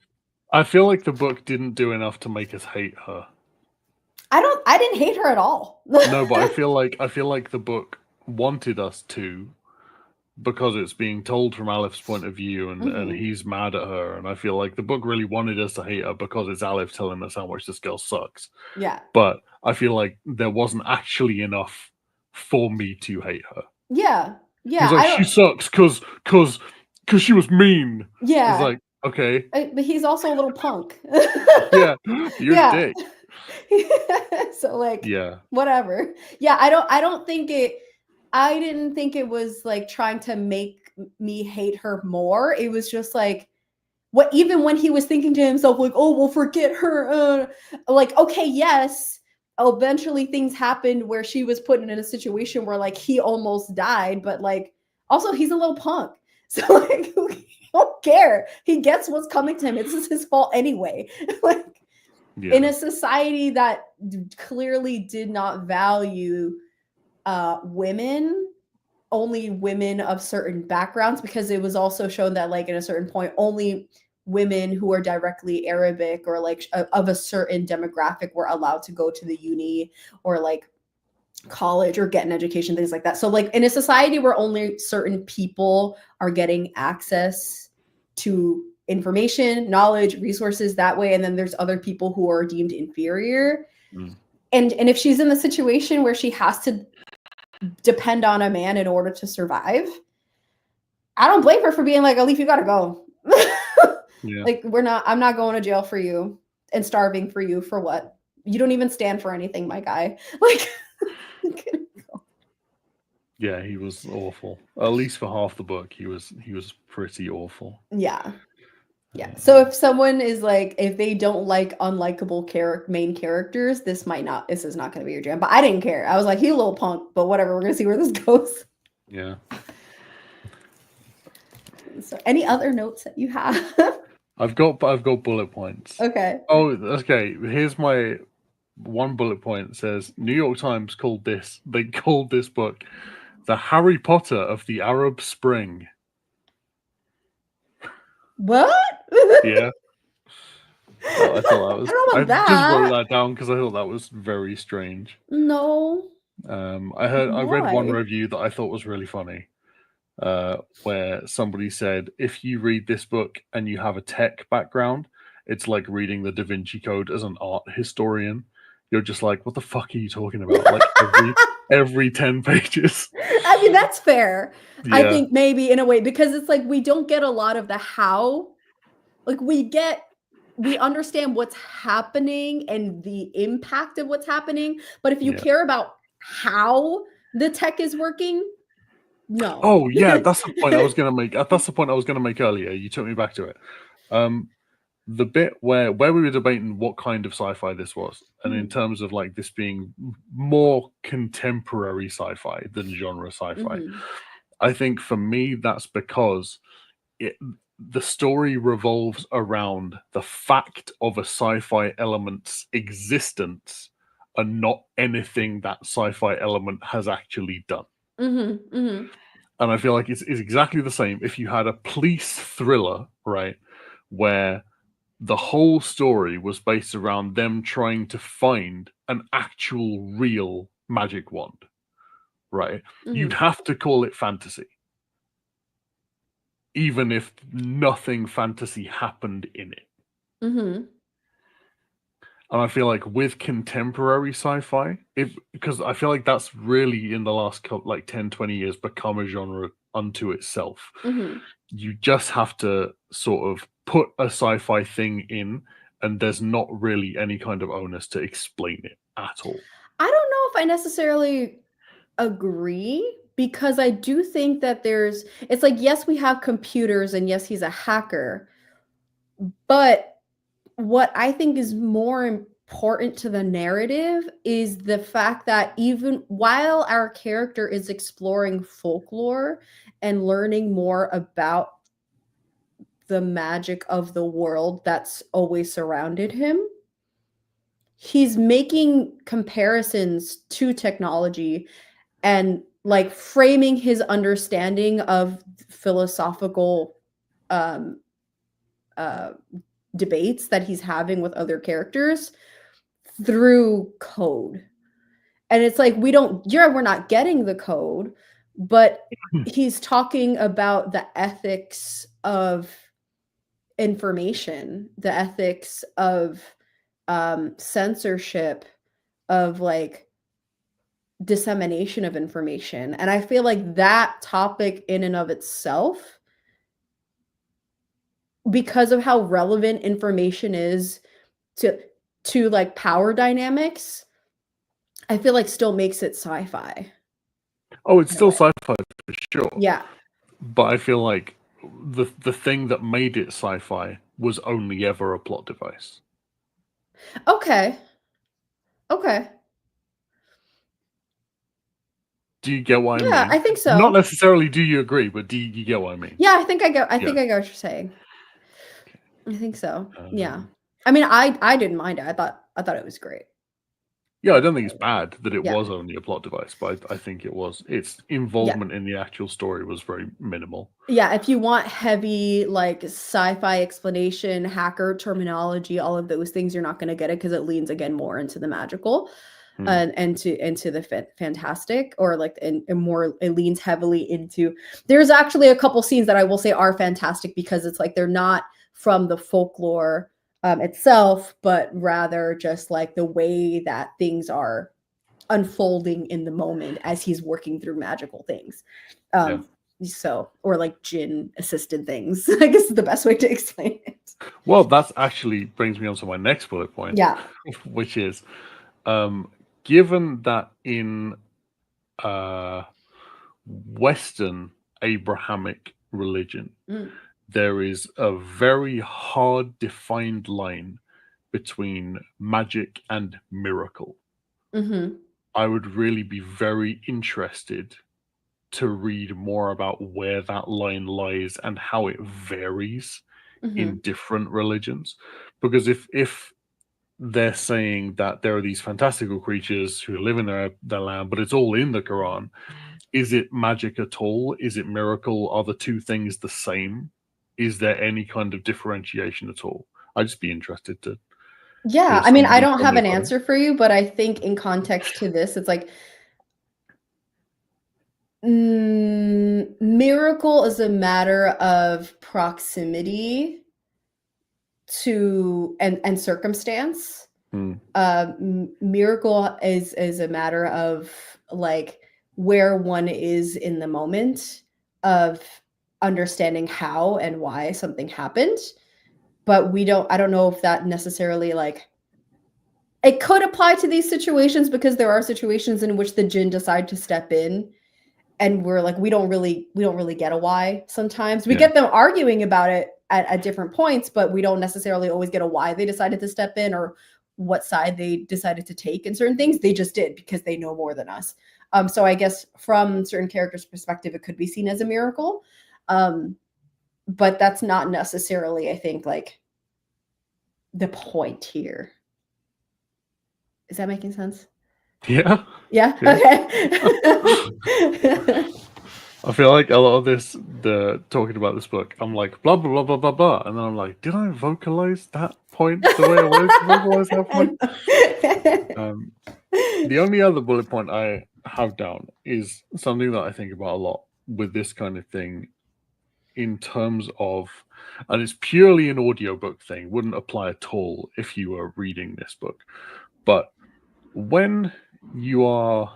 I feel like the book didn't do enough to make us hate her. I didn't hate her at all. No, but I feel like the book wanted us to, because it's being told from Alif's point of view, and he's mad at her, and I feel like the book really wanted us to hate her because it's Alif telling us how much this girl sucks. Yeah. But I feel like there wasn't actually enough for me to hate her. Yeah. Yeah. He's like, she sucks because she was mean. Yeah. It's like, okay. But he's also a little punk. Yeah. You're a dick. So like, yeah, whatever. Yeah. I didn't think it was like trying to make me hate her more. It was just like, even when he was thinking to himself, like, oh, well, forget her. Like, okay, yes. Eventually things happened where she was put in a situation where like he almost died, but like also he's a little punk. So like I don't care. He gets what's coming to him. It's his fault anyway. Like in a society that clearly did not value women, only women of certain backgrounds, because it was also shown that like at a certain point only women who are directly Arabic or like of a certain demographic were allowed to go to the uni or like college or get an education, things like that. So like in a society where only certain people are getting access to information, knowledge, resources that way, and then there's other people who are deemed inferior. And if she's in the situation where she has to depend on a man in order to survive, I don't blame her for being like, Alif, you gotta go. Like I'm not going to jail for you and starving for you for what? You don't even stand for anything, my guy. Like yeah, he was awful. At least for half the book, he was pretty awful. Yeah. So if someone is like, if they don't like unlikable main characters, this is not going to be your jam. But I didn't care. I was like, he's a little punk, but whatever. We're going to see where this goes. Yeah. So any other notes that you have? I've got bullet points. Okay. Oh, okay. Here's my one bullet point. It says New York Times called this book the Harry Potter of the Arab Spring. What? Yeah. I thought that was. I don't know about that. Just wrote that down because I thought that was very strange. No. I read one review that I thought was really funny, where somebody said, if you read this book and you have a tech background, it's like reading the Da Vinci Code as an art historian. You're just like, what the fuck are you talking about? Like every 10 pages. I mean, that's fair. Yeah. I think maybe in a way, because it's like we don't get a lot of the how. Like we understand what's happening and the impact of what's happening. But if you care about how the tech is working, no. Oh yeah, that's the point I was gonna make. That's the point I was gonna make earlier. You took me back to it. The bit where we were debating what kind of sci-fi this was, and in terms of like this being more contemporary sci-fi than genre sci-fi, I think for me that's because the story revolves around the fact of a sci-fi element's existence and not anything that sci-fi element has actually done. And I feel like it's exactly the same if you had a police thriller, right, where the whole story was based around them trying to find an actual real magic wand, right? You'd have to call it fantasy, even if nothing fantasy happened in it. And I feel like with contemporary sci-fi, because I feel like that's really in the last 10, 20 years become a genre unto itself. You just have to sort of put a sci-fi thing in, and there's not really any kind of onus to explain it at all. I don't know if I necessarily agree, because I do think that it's like, yes, we have computers and yes, he's a hacker, but what I think is more important to the narrative is the fact that even while our character is exploring folklore and learning more about the magic of the world that's always surrounded him, he's making comparisons to technology and like framing his understanding of philosophical debates that he's having with other characters through code. And it's like, we're not getting the code, but he's talking about the ethics of information, the ethics of censorship, of like dissemination of information. And I feel like that topic in and of itself, because of how relevant information is to like power dynamics, I feel like still makes it sci-fi. Oh, it's still sci-fi for sure. Yeah. But I feel like the thing that made it sci-fi was only ever a plot device. Okay. Do you get what I Yeah, mean? I think so. Not necessarily do you agree, but do you get what I mean? Yeah, I think I get Yeah. what you're saying. I think so. Yeah. Um, I mean, I didn't mind it. I thought it was great. Yeah, I don't think it's bad that it Yeah. was only a plot device, but I think it was. Its involvement in the actual story was very minimal. Yeah, if you want heavy, like, sci-fi explanation, hacker terminology, all of those things, you're not gonna get it because it leans, again, more into the magical, and into the fantastic, or, like, and more it leans heavily into there's actually a couple scenes that I will say are fantastic because it's like they're not from the folklore, itself, but rather just, like, the way that things are unfolding in the moment as he's working through magical things. So, or like jinn assisted things, I guess is the best way to explain it. Well, that's actually brings me on to my next bullet point. Yeah. Which is, given that in Western Abrahamic religion, there is a very hard defined line between magic and miracle. I would really be very interested to read more about where that line lies and how it varies in different religions. Because if they're saying that there are these fantastical creatures who live in their land, but it's all in the Quran, is it magic at all? Is it miracle? Are the two things the same? Is there any kind of differentiation at all? I'd just be interested to. Yeah, I mean, I don't have an answer for you, but I think in context to this, it's like miracle is a matter of proximity to and circumstance. Miracle is a matter of like where one is in the moment of understanding how and why something happened. But I don't know if that necessarily like it could apply to these situations because there are situations in which the jinn decide to step in and we're like we don't really get a why sometimes. We get them arguing about it at different points, but we don't necessarily always get a why they decided to step in or what side they decided to take in certain things. They just did because they know more than us. So I guess from certain characters' perspective, it could be seen as a miracle. But that's not necessarily, I think, like the point here. Is that making sense? Yeah. Okay. I feel like a lot of this, the talking about this book, I'm like blah blah blah blah blah blah, and then I'm like, did I vocalize that point the way I wanted to vocalize that point? The only other bullet point I have down is something that I think about a lot with this kind of thing, in terms of, and it's purely an audiobook thing, wouldn't apply at all if you were reading this book, but when you are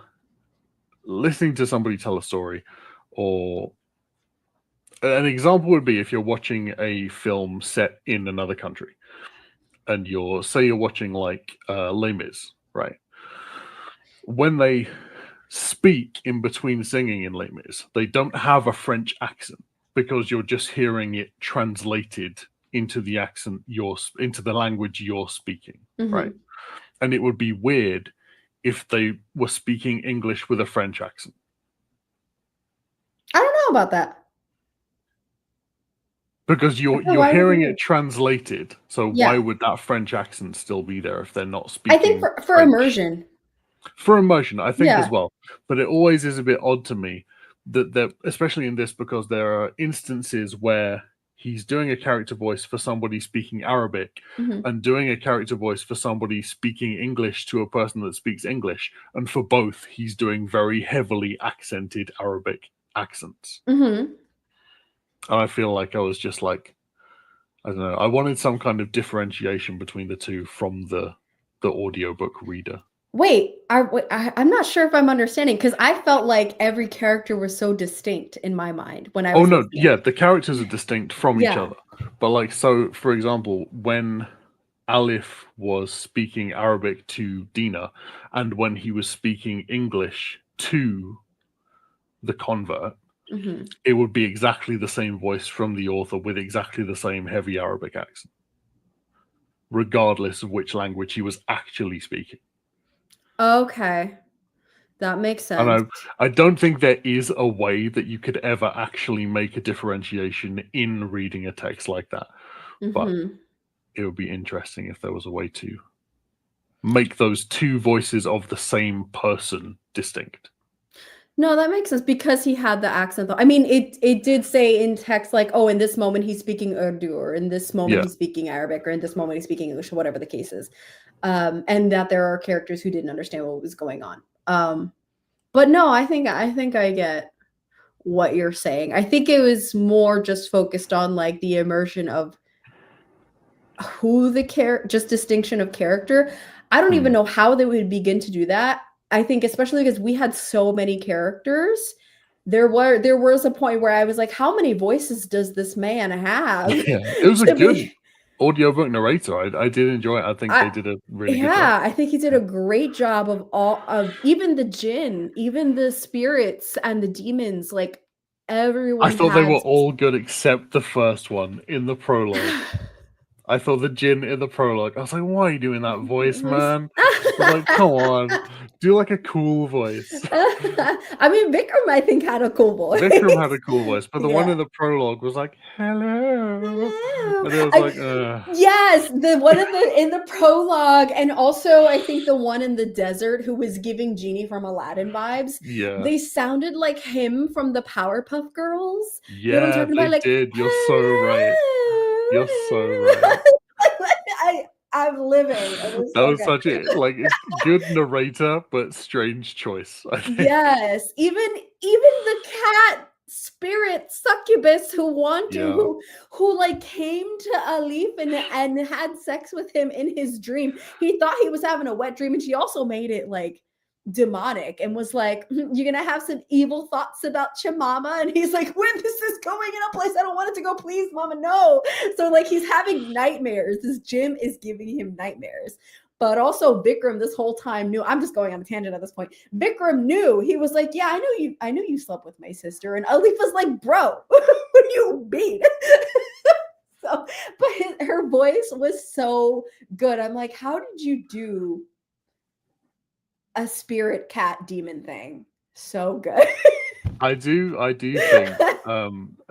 listening to somebody tell a story, or an example would be if you're watching a film set in another country and you're watching like Les Mis, right? When they speak in between singing in Les Mis, they don't have a French accent because you're just hearing it translated into the accent into the language you're speaking, right? And it would be weird if they were speaking English with a French accent. I don't know about that. Because you're hearing it translated, so why would that French accent still be there if they're not speaking? I think for immersion. For immersion, I think as well. But it always is a bit odd to me that especially in this, because there are instances where he's doing a character voice for somebody speaking Arabic and doing a character voice for somebody speaking English to a person that speaks English, and for both he's doing very heavily accented Arabic accents. And I feel like I was just like, I don't know, I wanted some kind of differentiation between the two from the audiobook reader. Wait, I'm not sure if I'm understanding, because I felt like every character was so distinct in my mind when I was listening. Yeah, the characters are distinct from each other. But like, so for example, when Alif was speaking Arabic to Dina, and when he was speaking English to the convert, Mm-hmm. it would be exactly the same voice from the author with exactly the same heavy Arabic accent, regardless of which language he was actually speaking. Okay. That makes sense. And I don't think there is a way that you could ever actually make a differentiation in reading a text like that. But Mm-hmm. it would be interesting if there was a way to make those two voices of the same person distinct. No, that makes sense because he had the accent. I mean, it did say in text like, oh, in this moment he's speaking Urdu, or in this moment Yeah. he's speaking Arabic, or in this moment he's speaking English, or whatever the case is. And that there are characters who didn't understand what was going on. But no, I think I get what you're saying. I think it was more just focused on like the immersion of who the just distinction of character. I don't even know how they would begin to do that. I think especially because we had so many characters, there was a point where I was like, how many voices does this man have? Yeah, it was a good audiobook narrator. I did enjoy it. I think they did a really good job. Yeah, I think he did a great job of all of even the jinn, even the spirits and the demons, like everyone. I thought they were all good except the first one in the prologue. I thought the jinn in the prologue. I was like, why are you doing that voice, man? I was like, come on, do like a cool voice. I mean, Vikram, I think, had a cool voice. Vikram had a cool voice, but the one in the prologue was like, hello. And it was like, yes, the one in the prologue, and also I think the one in the desert who was giving Genie from Aladdin vibes. Yeah, they sounded like him from the Powerpuff Girls. Yeah, you know what I'm talking about? Like, did. You're so right. You're so right. I'm living. That was such a good narrator, but strange choice. I think. Yes, even the cat spirit succubus who like came to Alif and had sex with him in his dream. He thought he was having a wet dream, and she also made it like demonic and was like, you're gonna have some evil thoughts about your mama. And he's like, when this is going in a place I don't want it to go, please mama, no. So like he's having nightmares. This gym is giving him nightmares. But also Vikram this whole time knew. I'm just going on a tangent at this point. Vikram knew. He was like, yeah, I know you slept with my sister. And Alif was like, bro, what do you mean? So, but her voice was so good. I'm like, how did you do a spirit cat demon thing so good? I do think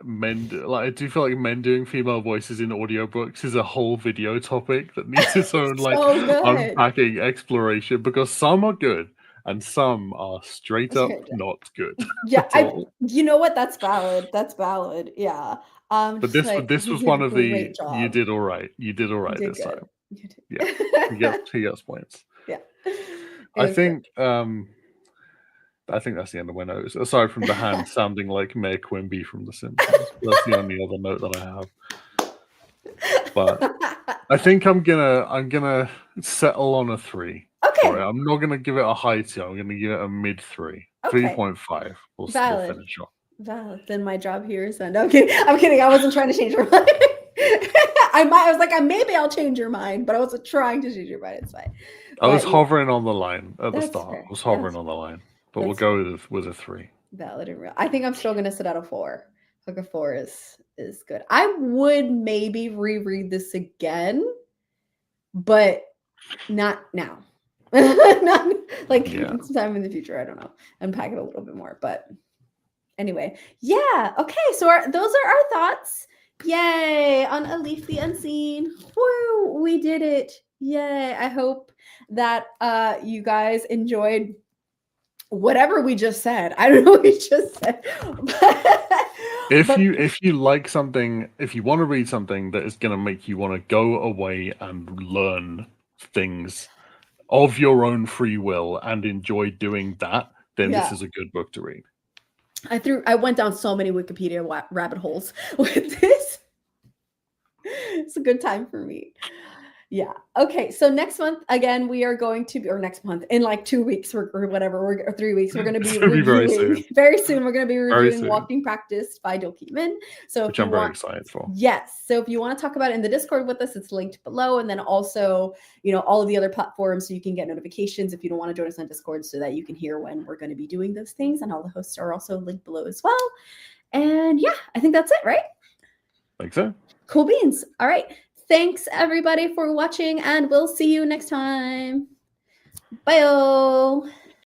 men, like, I do feel like men doing female voices in audiobooks is a whole video topic that needs its own like unpacking exploration, because some are good and some are straight up not good. Yeah, you know what? That's valid. Yeah. But this was one of the you did all right. You did all right this time. Yeah, he gets points. Yeah. I think that's the end of my notes. Aside from the hand sounding like Mayor Quimby from The Simpsons, that's the only other note that I have. But I think I'm gonna settle on a 3. Okay. Sorry, I'm not gonna give it a high 2. I'm gonna give it a mid 3. 3.5. We'll finish off. Valid. Then my job here is done. No, I'm kidding. I wasn't trying to change your mind. I was like, maybe I'll change your mind, but I wasn't trying to change your mind. It's fine. I was hovering on the line at the start. Fair. I was hovering on the line. But we'll go with a 3. Valid and real. I think I'm still gonna sit at a 4. Like a 4 is good. I would maybe reread this again, but not now. Not like sometime in the future. I don't know. Unpack it a little bit more. But anyway, yeah. Okay, so those are our thoughts. Yay on Alif the Unseen. Woo! We did it. Yay! I hope that you guys enjoyed whatever we just said. I don't know what we just said. If you like something, if you want to read something that is going to make you want to go away and learn things of your own free will and enjoy doing that, then this is a good book to read. I went down so many Wikipedia rabbit holes with this. It's a good time for me. Yeah. Okay. So next month, again, we are going to be, or next month, in like 2 weeks or whatever, or 3 weeks, we're going to be It's gonna be very reviewing soon. very soon. We're going to be Very reviewing soon. Walking Practice by Min. So Which if you I'm very want, excited for. yes. So if you want to talk about it in the Discord with us, it's linked below. And then also, all of the other platforms so you can get notifications if you don't want to join us on Discord so that you can hear when we're going to be doing those things. And all the hosts are also linked below as well. And yeah, I think that's it, right? Think so. Cool beans. All right. Thanks everybody for watching, and we'll see you next time. Bye.